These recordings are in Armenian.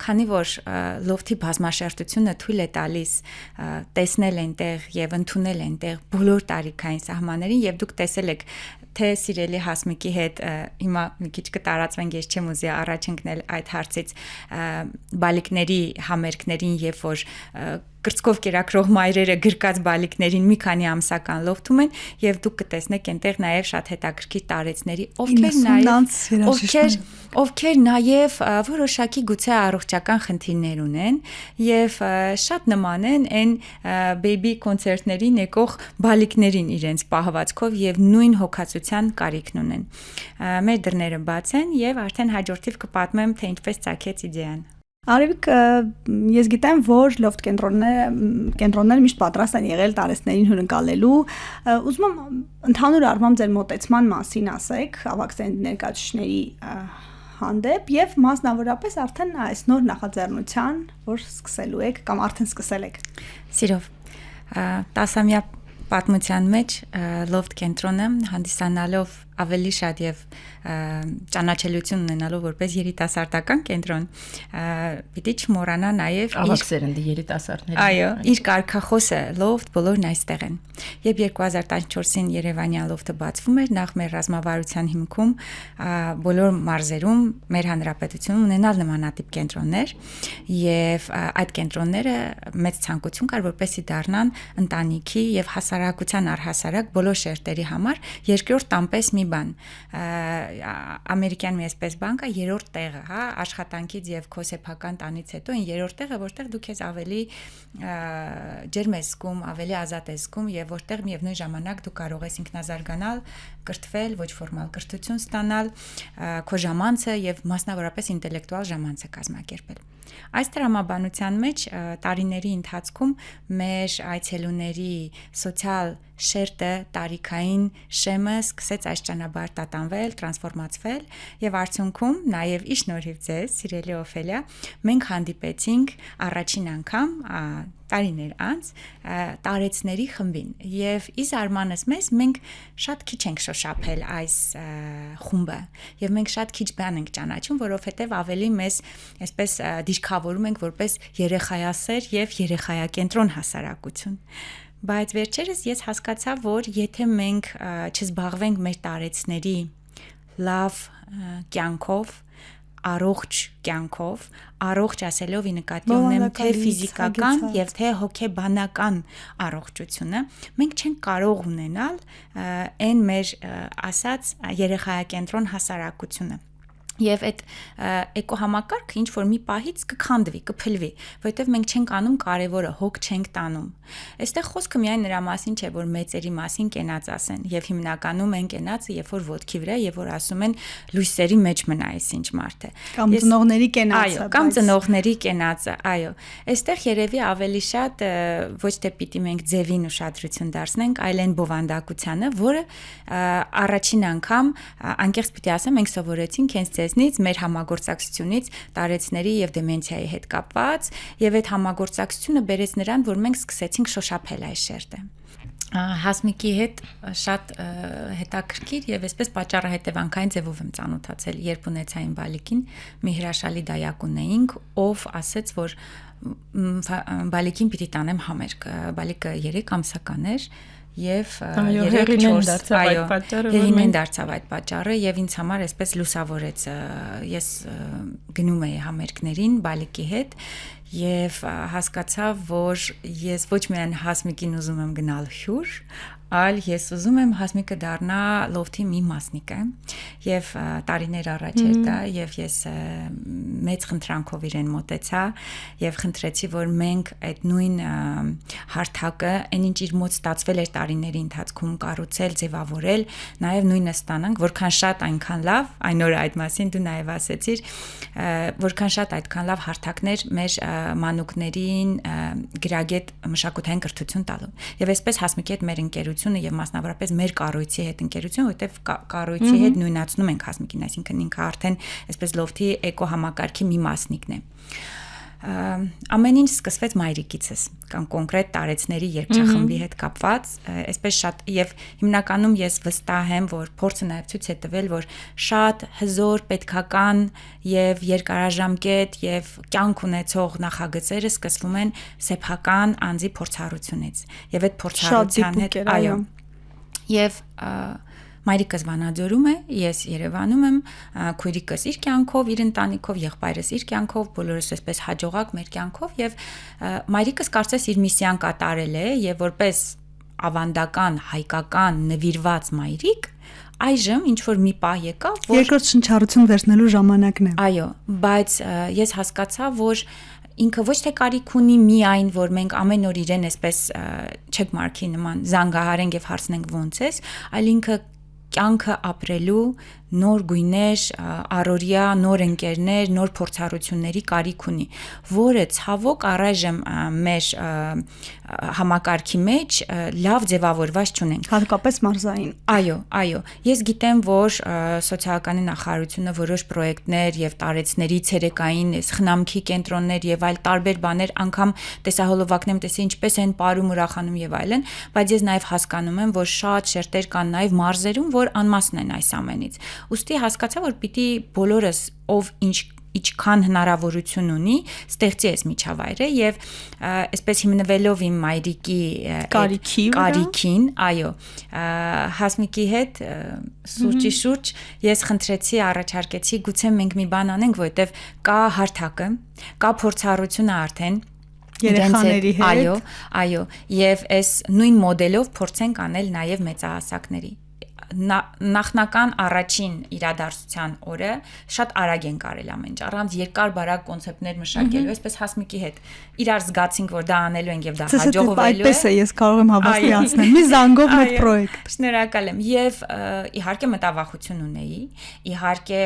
քանի որ լոֆթի բազմաշերտությունը թույլ է տալիս տեսնել այնտեղ եւ ընդունել այնտեղ բոլոր տարիքային սահմաններին եւ դուք տեսել եք թե սիրելի Հասմիկի հետ հիմա մի քիչ կտարածվենք, ես չեմ ուզի առաջ ընկնել այդ հարցից բալիկների համերգներին, երբ որ կրծքով կերակրող մայրերը գրկած բալիկներին մի քանի ամսական լոֆթում են եւ դուք կտեսնեք այնտեղ նաեւ շատ հետաքրքիր տարեցների, ովքեր նաեւ որոշակի գուցե առողջական խնդիրներ ունեն եւ շատ նման են այն բեյբի կոնցերտներին եկող բալիկներին իրենց պահվածքով եւ նույն հոգացության կարիքն ունեն։ Մեր դռները բաց են եւ արդեն հաջորդիվ կպատմեմ, թե ինչպես ծագեց իդեան։ Արևիկ, ես գիտեմ, որ լոֆթ կենտրոնները միշտ պատրաստ են եղել տարեցներին հյուրընկալելու, ուզում եմ ընդհանուր առմամբ ձեր մոտեցման մասին ասեք, ավագ ներկայացուցիչների հանդեպ եւ մասնավորապես արդեն այս նոր նախաձեռնության, որ սկսելու եք կամ արդեն սկսել եք։ Սիրով 10-ամյա պատմության մեջ լոֆթ կենտրոնը հանդիսանալով ավելի շատ եւ ճանաչելիություն ունենալով որպես երիտասարդական կենտրոն պիտի չմոռանա նաեւ ավագ սերնդի երիտասարդների այո իր կարգախոսը լոֆթ բոլորն այստեղ են եւ 2014-ին Երևանյան լոֆթը բացվում էր նախ մեր ռազմավարության հիմքում բոլոր մարզերում մեր հանրապետությունում ունենալ նմանատիպ կենտրոններ եւ այդ կենտրոնները մեծ ցանկություն կար որպեսզի դառնան ընտանիքի եւ հասարակության առհասարակ բոլոր շերտերի համար երկրորդ տամպես մի բան ամերիկյան մի այսպես բանկա երրորդ տեղը, հա, աշխատանքից եւ քո սեփական տանից հետո այն երրորդ տեղը, որտեղ դու քեզ ավելի ջերմ ես զգում, ավելի ազատ ես զգում եւ որտեղ միևնույն ժամանակ դու կարող ես ինքնազարգանալ, կրթվել, ոչ ֆորմալ կրթություն ստանալ, քո ժամանցը եւ մասնավորապես ինտելեկտուալ ժամանցը կազմակերպել։ Այս տրամաբանության մեջ տարիների ընթացքում մեր այցելուների սոցիալ շերտը, տարիքային շեմը սկսեց այս ճանապարհ տատանվել, տրանսֆորմացվել եւ արդյունքում նաեւ ի շնորհիվ ձեզ, սիրելի Օֆելիա, մենք հանդիպեցինք առաջին անգամ տարիներ անց տարեցների խմբին եւ ի զարմանս մեզ մենք շատ քիչ ենք շոշափել այս խումբը եւ մենք շատ քիչ բան ենք ճանաչում, որովհետեւ ավելի մեզ այսպես դիրքավորում ենք որպես երեխայասեր եւ երեխայակենտրոն հասարակություն։ Բայց վերջերս ես հասկացա, որ եթե մենք չզբաղվենք մեր տարեցների լավ կյանքով, առողջ կյանքով, առողջ ասելով ի նկատի ունեմ թե ֆիզիկական եւ թե հոգեբանական առողջությունը, մենք չենք կարող ունենալ այն մեր ասած երեխայակենտրոն հասարակությունը։ Եվ այդ էկոհամակարգը ինչ որ մի պահից կքանդվի, կփլվի, որովհետև մենք չենք անում կարևորը, հոգ չենք տանում։ Այստեղ խոսքը միայն նրա մասին չէ, որ մեծերի մասին կենաց ասեն, եւ հիմնականում են կենացը, երբ որ ոտքի վրա, եւ որ ասում են լույսերի մեջ մնա այսինչ մարդ է։ Կամ ծնողների կենացը։ Այո, կամ ծնողների կենացը, այո։ Այստեղ երևի ավելի շատ ոչ թե պիտի մենք ձևին ուշադրություն դարձնենք, այլ այն բովանդակությանը, որը առաջին անգամ անկեղծ պիտի ասեմ, մենք սովորեցինք հենց ձեզնից, մեր համագործակցությունից տարեցների եւ դեմենցիայի հետ կապված, եւ այդ համագործակցությունը բերեց նրան, որ մենք սկսեցինք շոշափել այս շերտը։ Հասմիկի հետ շատ հետաքրքիր եւ այսպես պատճառահետեւանքային ձևով եմ ծանոթացել, երբ ունեցա իմ բալիկին, մի հրաշալի դայակ ունեինք, ով ասեց, որ բալիկին պիտի տանեմ համերգ։ Բալիկը 3 ամսական էր եւ 3-4 հեղինեն դարձավ այդ պատճառը եւ ինձ համար այսպես լուսավորեց ես գնում էի համերգներին բալիկի հետ եւ հասկացա որ ես ոչ միայն Հասմիկին ուզում եմ գնալ հյուր այլ ես ուզում եմ Հասմիկը դառնա լոֆթի մի մասնիկը եւ տարիներ առաջ էր դա եւ ես մեծ խնդրանքով իրեն մոտեցա եւ խնդրեցի որ մենք այդ նույն հարթակը այնինչ իր մոտ ստացվել էր տարիների ընթացքում կառուցել, ձևավորել, նաեւ նույնը ստանանք, որքան շատ այնքան լավ, այն օրը այդ մասին դու նաեւ ասեցիր, որքան շատ այդքան լավ հարթակներ մեր մանուկներին գրագետ մշակութային կրթություն տալու։ Եվ այսպես Հասմիկի հետ մեր ընկերությունը եւ մասնավորապես մեր կառույցի հետ ընկերություն, որտեվ կառույցի հետ նույնացնում ենք Հասմիկին, այսինքն ինքը արդեն այսպես լոֆթի էկո համակարգի մի մասնիկն է։ ամեն ինչ սկսվեց մայրիկիցս կամ կոնկրետ տարեցների երգչախմբի հետ կապված, այսպես շատ եւ հիմնականում ես վստահ եմ, որ փորձը նաեւ ցույց է տվել, որ շատ հզոր, պետքական եւ երկարաժամկետ եւ կյանք ունեցող նախագծերը սկսվում են սեփական անձի փորձառությունից եւ այդ փորձառության հետ այո եւ մայրիկս Վանաձորում է, ես Երևանում եմ, քույրիկս իր կյանքով, իր ընտանիքով, եղբայրս իր կյանքով, բոլորս այսպես հաջողակ մեր կյանքով եւ մայրիկս կարծես իր միսիան կատարել է եւ որպես ավանդական, հայկական, նվիրված մայրիկ, այժմ ինչ որ մի պահ եկավ, որ երկրորդ շնչառություն վերցնելու ժամանակն է։ Այո, բայց ես հասկացա, որ ինքը ոչ թե կարիք ունի միայն, որ մենք ամեն օր իրեն այսպես չեքմարքի նման զանգահարենք եւ հարցնենք ոնց ես, այլ ինքը կյանքը ապրելու նոր գույներ, առօրյա նոր ընկերներ, նոր փորձառությունների կարիք ունի, որը ցավոք առայժմ մեր համակարգի մեջ լավ ձևավորված չունենք։ Հատկապես մարզային։ Այո, ես գիտեմ, որ սոցիալականի նախարարությունը որոշ պրոյեկտներ եւ տարեցների ցերեկային խնամքի կենտրոններ եւ այլ տարբեր բաներ անգամ տեսահոլովակներում տեսի ինչպես են ապարում ուրախանում եւ այլն, բայց ես նաեւ հասկանում եմ, որ շատ շերտեր կան նաեւ մարզերում, որ անմասն են այս ամենից։ Ուստի հասկացա, որ պիտի բոլորս ով ինչքան հնարավորություն ունի, ստեղծի այս միջավայրը եւ այսպես հիմնվելով իմ մայրիկի կարիքին, այո, Հասմիկի հետ սուրճի շուրջ ես խնդրեցի, առաջարկեցի, գուցե մենք մի բան անենք, որովհետեւ կա հարթակը, կա փորձառությունը արդեն երեխաների հետ։ Այո, եւ այս նույն մոդելով փորձենք անել նաեւ մեծահասակների նախնական առաջին իրադարձության օրը շատ արագ են կարել ամեն ինչ առանց երկար բարակ կոնցեպտներ մշակելու, այսպես Հասմիկի հետ իրար զգացինք, որ դա անելու ենք եւ դա հաջողվելու է։ Այդպես է, ես կարող եմ հավաստիացնել։ Մի զանգով մեծ պրոյեկտ։ Շնորհակալ եմ եւ իհարկե մտավախություն ունեի, իհարկե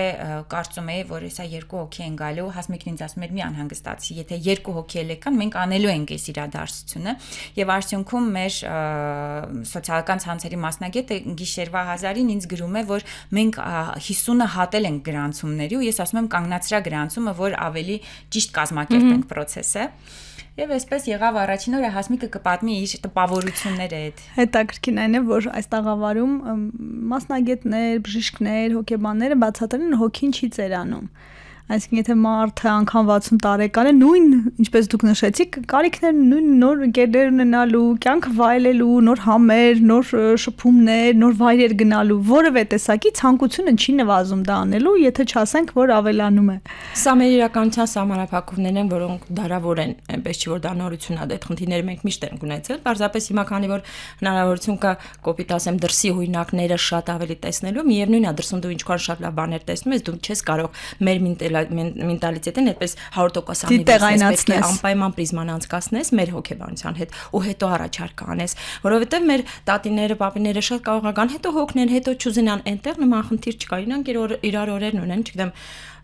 կարծում էի, որ հեսա երկու հոգի են գալու, Հասմիկն ինձ ասում էր՝ մի անհանգստացի, եթե երկու հոգի էլ եկան, մենք անելու ենք այս իրադարձությունը եւ արդյունքում մեր սոցիալական ցանցերի մասնագետը գիշերվա 1000-ին ինձ գրում է, որ մենք 50-ը հատել ենք գրանցումների ու ես ասում եմ կանգնացրա գրանցումը, որ ավելի ճիշտ կազմակերպենք process-ը։ Եվ այսպես եղավ առաջին օրը Հասմիկը կպատմի իր տպավորությունները այդ։ Հետաքրքրին այն է, որ այս տաղավարում մասնագետներ, բժիշկներ, հոգեբանները բացատրեն հոգին չի ծերանում։ Այսինքն եթե մարդը անգամ 60 տարեկան է, նույն, ինչպես դուք նշեցիք, կարիքներ նույն նոր ընկերներ ունենալու, կյանքը վայելելու, նոր համեր, նոր շփումներ, նոր վայրեր գնալու, որևէ տեսակի ցանկությունը չի նվազում դա անելու, եթե չասենք, որ ավելանում է։ Սա մեր իրականության սահմանափակումներն են, որոնք դարավոր են, այնպես չի որ դա նորություն է, այդ խնդիրները մենք միշտ ենք ունեցել, պարզապես հիմա քանի որ հնարավորություն կա կոպիտ ասեմ դրսի հույնակները շատ ավելի տեսնելու, միևնույնն է դրսում դու ինչքան շատ լավ բաներ տեսնում ես, դու չես կարող մեր մենտալիտետին այդպես 100% տեղայնացնես, անպայման պրիզման անցկացնես մեր հոգեբանության հետ ու հետո առաջարկ անես, որովհետև մեր տատիները, պապիները շատ կարող են հետո հոգնեն, հետո չուզենան այնտեղ նման խնդիր չկա, իրանք իրար օրերն ունեն, չգիտեմ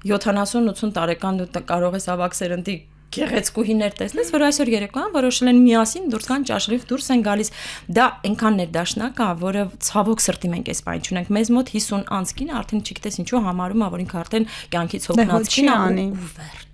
70-80 տարեկան դու կարող ես ավակ սերնդի գեղեցկուհիներ տեսնես, որ այսօր երեկոյան որոշել են միասին դուրս գան ճաշրիվ դուրս են գալիս։ Դա այնքան ներդաշնակ է, որը ցավոք սրտի մենք այս բանը չունենք։ Մեզ մոտ 50 անց կին արդեն չգիտես ինչու համարում է, որ ինքը արդեն կյանքից հոգնած կին է ու վերջ։